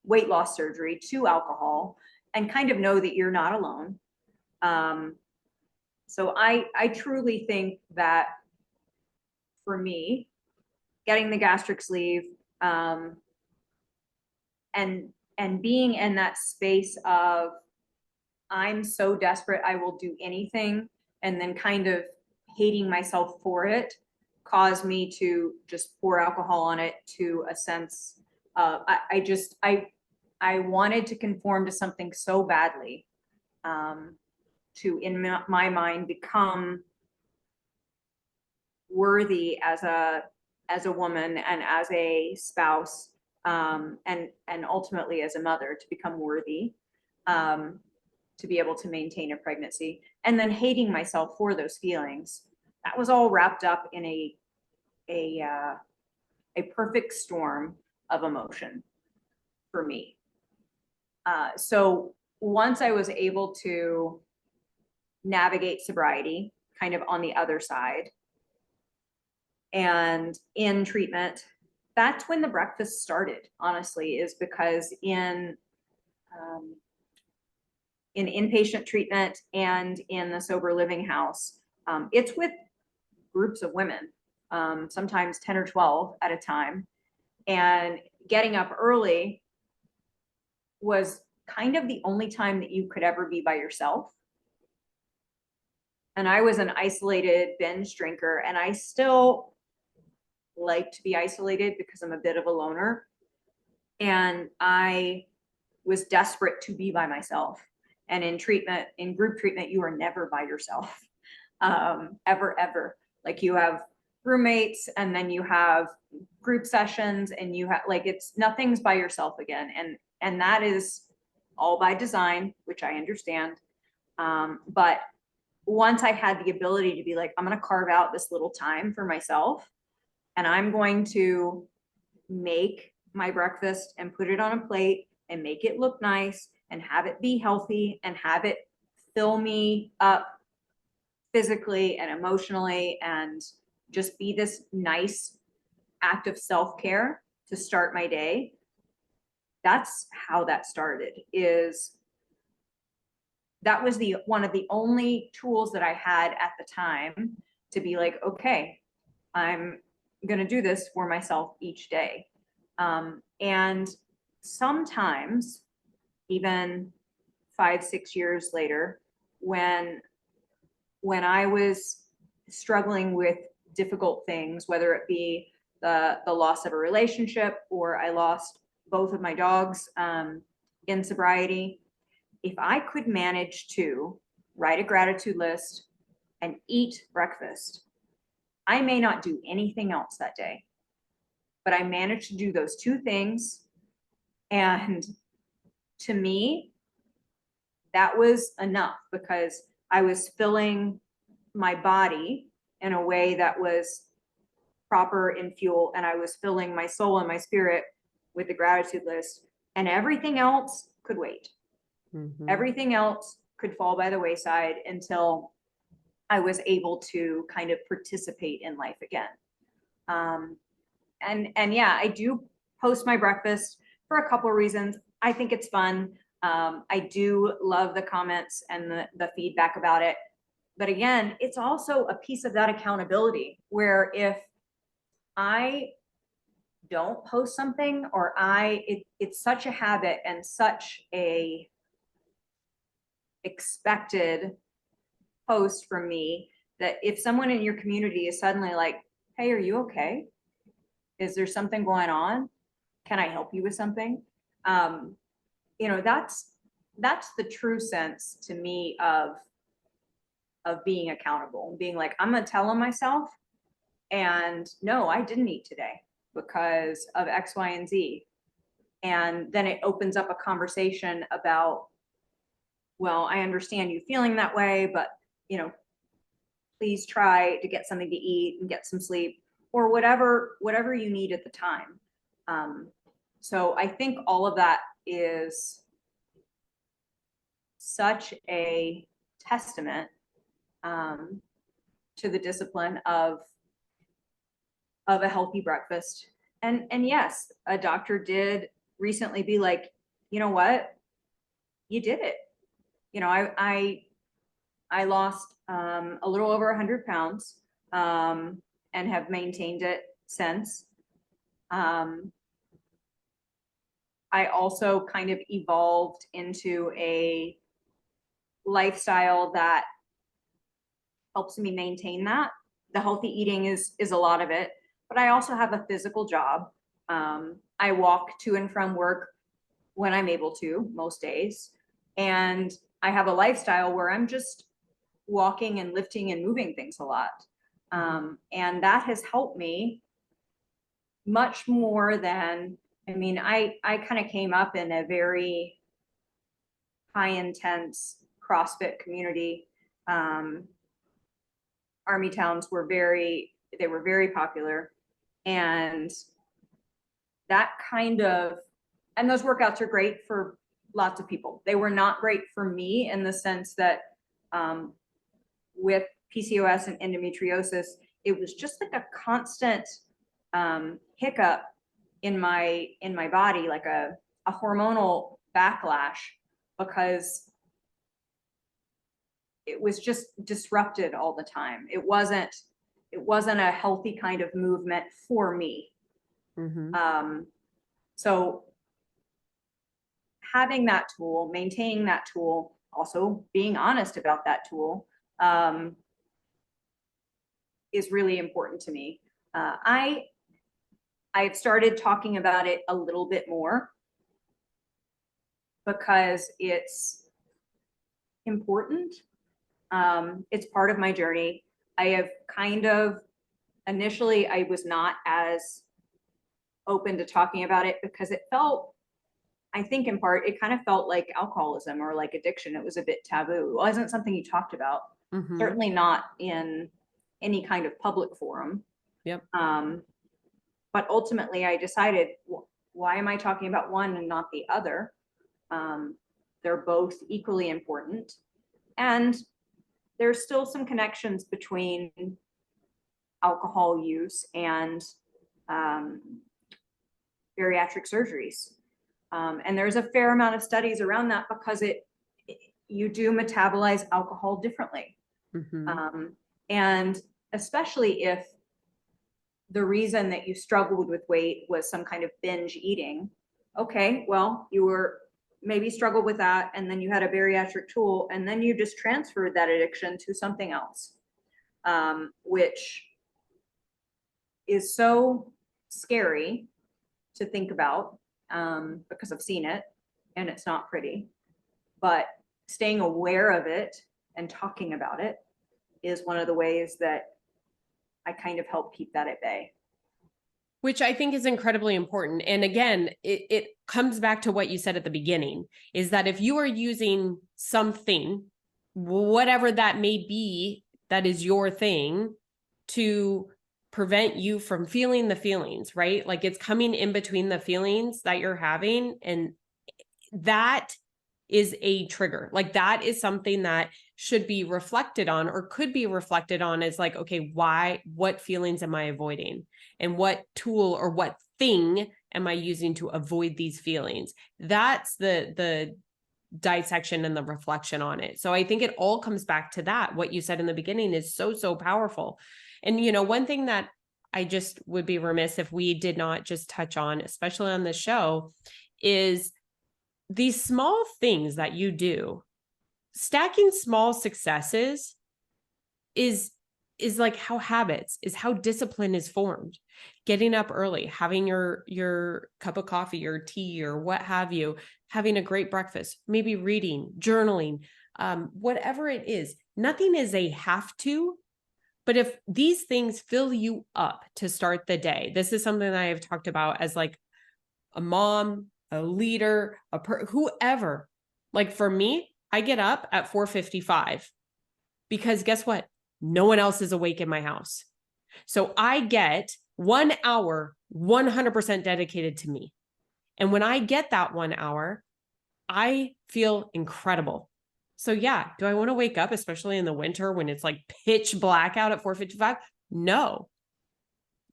S2: weight loss surgery to alcohol, and kind of know that you're not alone. So I truly think that for me, getting the gastric sleeve and being in that space of I'm so desperate, I will do anything, and then kind of hating myself for it, caused me to just pour alcohol on it, to a sense I wanted to conform to something so badly, to, in my mind, become worthy as a woman and as a spouse, and ultimately as a mother, to become worthy, to be able to maintain a pregnancy, and then hating myself for those feelings. That was all wrapped up in a perfect storm of emotion for me. So once I was able to navigate sobriety kind of on the other side and in treatment, that's when the breakfast started, honestly, is because in inpatient treatment and in the sober living house, it's with groups of women, sometimes 10 or 12 at a time. And getting up early was kind of the only time that you could ever be by yourself. And I was an isolated binge drinker, and I still like to be isolated because I'm a bit of a loner. And I was desperate to be by myself. And in treatment, in group treatment, you are never by yourself, ever. Like, you have roommates, and then you have group sessions, and you have, like, it's nothing's by yourself again. And that is all by design, which I understand. But once I had the ability to be like, I'm going to carve out this little time for myself, and I'm going to make my breakfast and put it on a plate and make it look nice and have it be healthy and have it fill me up physically and emotionally, and just be this nice act of self-care to start my day. That's how that started. Is that was the one of the only tools that I had at the time to be like, okay, I'm going to do this for myself each day. And sometimes even 5-6 years later, when I was struggling with difficult things, whether it be the loss of a relationship, or I lost both of my dogs in sobriety, if I could manage to write a gratitude list and eat breakfast, I may not do anything else that day, but I managed to do those two things. And to me, that was enough, because I was filling my body in a way that was proper in fuel, and I was filling my soul and my spirit with the gratitude list, and everything else could wait.
S1: Mm-hmm.
S2: Everything else could fall by the wayside until I was able to kind of participate in life again. And yeah, I do post my breakfast for a couple of reasons. I think it's fun. I do love the comments and the feedback about it. But again, it's also a piece of that accountability, where if I don't post something, or it's such a habit and such a expected post from me, that if someone in your community is suddenly like, hey, are you okay? Is there something going on? Can I help you with something? That's the true sense to me of being accountable, being like, I'm gonna tell on myself, and no, I didn't eat today because of X, Y, and Z. And then it opens up a conversation about, well, I understand you feeling that way, but please try to get something to eat and get some sleep, or whatever you need at the time. So I think all of that is such a testament to the discipline of a healthy breakfast. And yes, a doctor did recently be like, you know what, you did it. I lost a little over 100 pounds, and have maintained it since. I also kind of evolved into a lifestyle that helps me maintain that. The healthy eating is a lot of it, but I also have a physical job. I walk to and from work when I'm able to, most days. And I have a lifestyle where I'm just walking and lifting and moving things a lot. And that has helped me much more than, I kind of came up in a very high intense CrossFit community. Army towns were very popular. And that and those workouts are great for lots of people. They were not great for me, in the sense that with PCOS and endometriosis, it was just like a constant hiccup in my body, like a hormonal backlash, because it was just disrupted all the time. It wasn't a healthy kind of movement for me.
S1: Mm-hmm.
S2: So having that tool, maintaining that tool, also being honest about that tool, is really important to me. I've started talking about it a little bit more, because it's important. It's part of my journey. I have initially, I was not as open to talking about it, because it felt, I think in part, it kind of felt like alcoholism or like addiction. It was a bit taboo. It wasn't something you talked about.
S1: Mm-hmm.
S2: Certainly not in any kind of public forum.
S1: Yep.
S2: But ultimately I decided, why am I talking about one and not the other? They're both equally important. And there's still some connections between alcohol use and bariatric surgeries. And there's a fair amount of studies around that, because you do metabolize alcohol differently.
S1: Mm-hmm.
S2: And especially if the reason that you struggled with weight was some kind of binge eating. Okay, well, you were maybe struggled with that, and then you had a bariatric tool, and then you just transferred that addiction to something else, which is so scary to think about, because I've seen it, and it's not pretty. but staying aware of it and talking about it is one of the ways that I kind of help keep that at bay.
S1: Which I think is incredibly important. And again, it comes back to what you said at the beginning, is that if you are using something, whatever that may be, that is your thing, to prevent you from feeling the feelings, right? Like it's coming in between the feelings that you're having, and that is a trigger. Like that is something that should be reflected on, or could be reflected on, as like, okay, what feelings am I avoiding? And what tool or what thing am I using to avoid these feelings? That's the dissection and the reflection on it. So I think it all comes back to that. What you said in the beginning is so powerful. And, one thing that I just would be remiss if we did not just touch on, especially on this show, is these small things that you do. Stacking small successes is like how habits, is how discipline is formed. Getting up early, having your cup of coffee or tea or what have you, having a great breakfast, maybe reading, journaling, whatever it is. Nothing is a have to, but if these things fill you up to start the day, this is something that I have talked about as like a mom, a leader, whoever. Like for me, I get up at 4:55 because guess what? No one else is awake in my house. So I get 1 hour, 100% dedicated to me. And when I get that 1 hour, I feel incredible. So yeah, do I want to wake up, especially in the winter when it's like pitch black out at 4:55? No.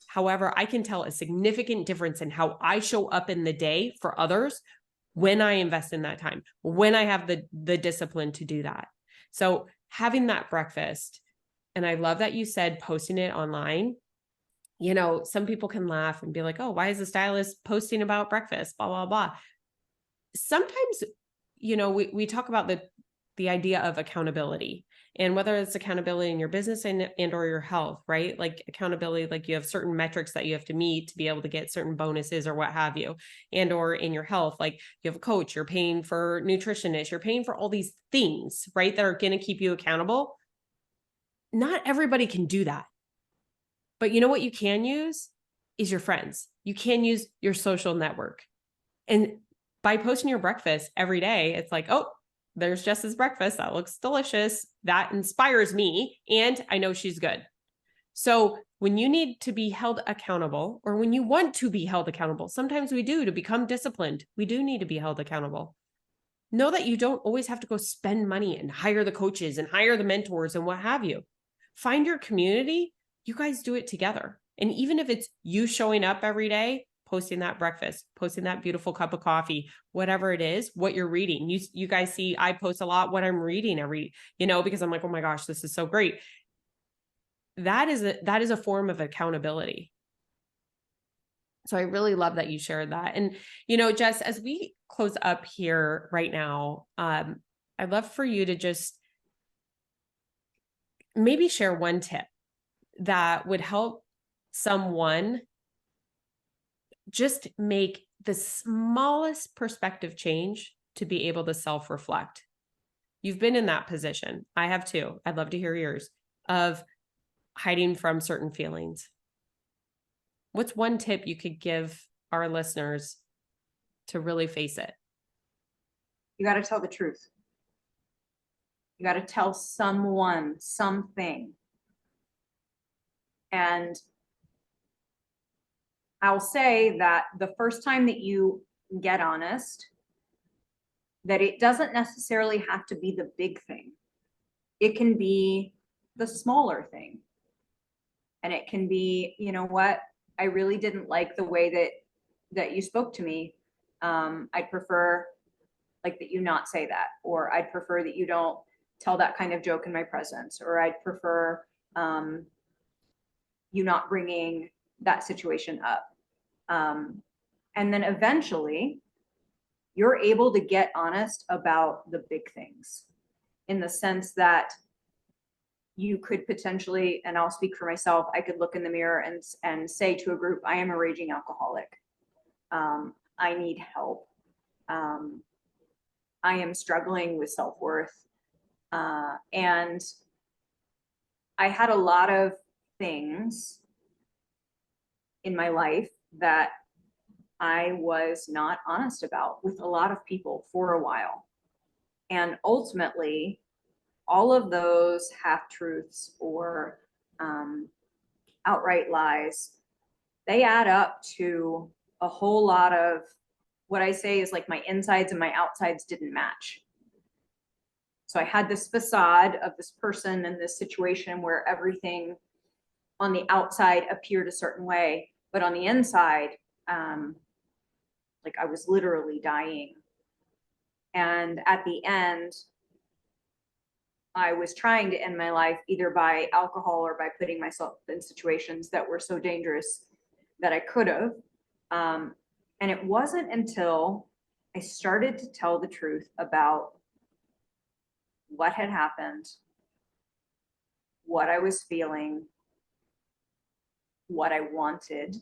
S1: However, I can tell a significant difference in how I show up in the day for others when I invest in that time, when I have the discipline to do that. So having that breakfast, and I love that you said posting it online. Some people can laugh and be like, oh, why is the stylist posting about breakfast? Blah, blah, blah. Sometimes, we talk about the idea of accountability, and whether it's accountability in your business and or your health, right? Like accountability, like you have certain metrics that you have to meet to be able to get certain bonuses or what have you. And or in your health, like you have a coach, you're paying for nutritionists, you're paying for all these things, right? That are going to keep you accountable. Not everybody can do that. But you know what you can use is your friends. You can use your social network. And by posting your breakfast every day, it's like, oh, there's Jess's breakfast. That looks delicious. That inspires me. And I know she's good. So when you need to be held accountable, or when you want to be held accountable, sometimes we do, to become disciplined. We do need to be held accountable. Know that you don't always have to go spend money and hire the coaches and hire the mentors and what have you. Find your community. You guys do it together. And even if it's you showing up every day, posting that breakfast, posting that beautiful cup of coffee, whatever it is, what you're reading. You guys see, I post a lot what I'm reading because I'm like, oh my gosh, this is so great. That is a form of accountability. So I really love that you shared that. And, Jess, as we close up here right now, I'd love for you to just maybe share one tip that would help someone just make the smallest perspective change to be able to self-reflect. You've been in that position. I have too. I'd love to hear yours, of hiding from certain feelings. What's one tip you could give our listeners to really face it?
S2: You got to tell the truth. You got to tell someone something. And I'll say that the first time that you get honest, that it doesn't necessarily have to be the big thing. It can be the smaller thing. And it can be, you know what, I really didn't like the way that you spoke to me. I'd prefer like that you not say that, or I'd prefer that you don't tell that kind of joke in my presence, or I'd prefer you not bringing that situation up. And then eventually you're able to get honest about the big things, in the sense that you could potentially, and I'll speak for myself, I could look in the mirror and say to a group, I am a raging alcoholic. I need help. I am struggling with self-worth. And I had a lot of things in my life that I was not honest about with a lot of people for a while. And ultimately, all of those half truths or outright lies, they add up to a whole lot of what I say is like my insides and my outsides didn't match. So I had this facade of this person and this situation where everything on the outside appeared a certain way, but on the inside, like I was literally dying. And at the end, I was trying to end my life either by alcohol or by putting myself in situations that were so dangerous that I could have. And it wasn't until I started to tell the truth about what had happened, what I was feeling, what I wanted,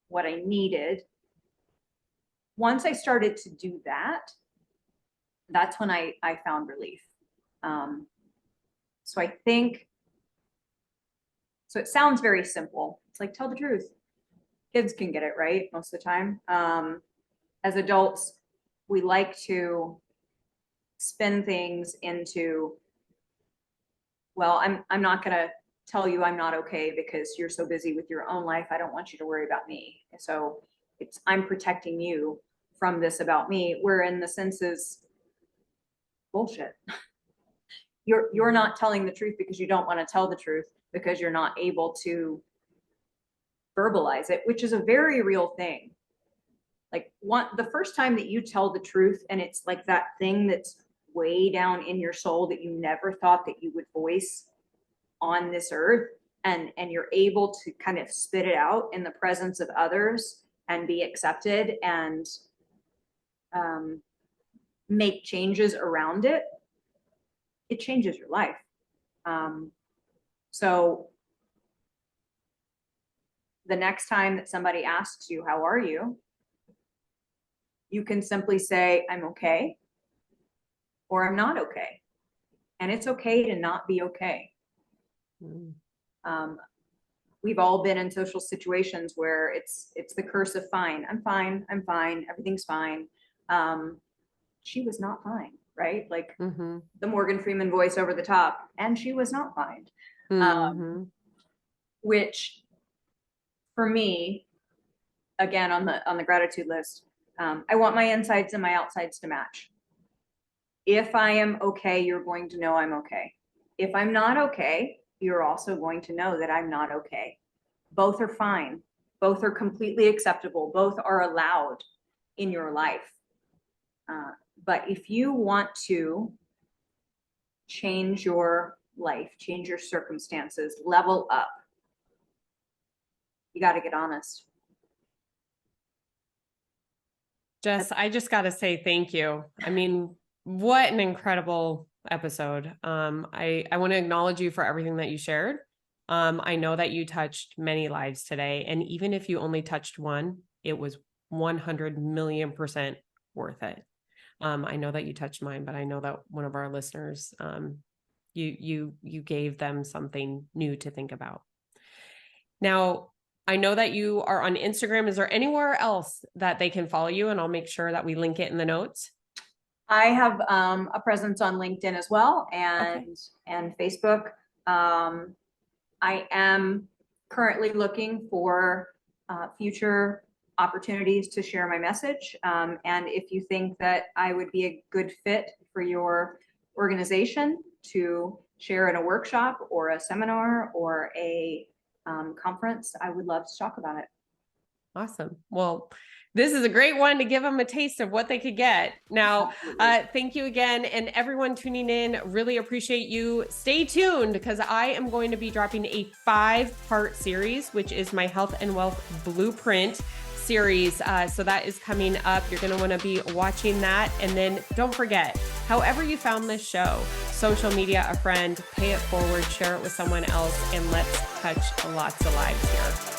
S2: what I needed. Once I started to do that, that's when I found relief. So I think, so it sounds very simple. It's like, tell the truth. Kids can get it right most of the time. As adults, we like to spin things into, well, I'm not going to tell you I'm not okay because you're so busy with your own life. I don't want you to worry about me. So it's, I'm protecting you from this about me, where in the sense is bullshit. You're not telling the truth because you don't want to tell the truth, because you're not able to verbalize it, which is a very real thing. Like the first time that you tell the truth, and it's like that thing that's way down in your soul that you never thought that you would voice on this earth, and you're able to kind of spit it out in the presence of others and be accepted and make changes around it, it changes your life. So the next time that somebody asks you, how are you? You can simply say, I'm okay, or I'm not okay. And it's okay to not be okay. We've all been in social situations where it's the curse of fine. I'm fine. I'm fine. Everything's fine. She was not fine, right? Like the Morgan Freeman voice over the top, and she was not fine. Which for me, again, on the gratitude list, I want my insides and my outsides to match. If I am okay, you're going to know I'm okay. If I'm not okay, you're also going to know that I'm not okay. Both are fine. Both are completely acceptable. Both are allowed in your life. But if you want to change your life, change your circumstances, level up, you got to get honest.
S1: Jess, I just got to say thank you. I mean, what an incredible episode. I want to acknowledge you for everything that you shared. I know that you touched many lives today, and even if you only touched one, it was 100,000,000% worth it. I know that you touched mine, but I know that one of our listeners, you gave them something new to think about. Now, I know that you are on Instagram. Is there anywhere else that they can follow you? And I'll make sure that we link it in the notes.
S2: I have a presence on LinkedIn as well, and Facebook. I am currently looking for future opportunities to share my message. And if you think that I would be a good fit for your organization to share in a workshop or a seminar or a conference, I would love to talk about it.
S1: Awesome. Well, this is a great one to give them a taste of what they could get. Now, thank you again. And everyone tuning in, really appreciate you. Stay tuned, because I am going to be dropping a 5-part series, which is my Health and Wealth Blueprint series. So that is coming up. You're going to want to be watching that. And then don't forget, however you found this show, social media, a friend, pay it forward, share it with someone else, and let's touch lots of lives here.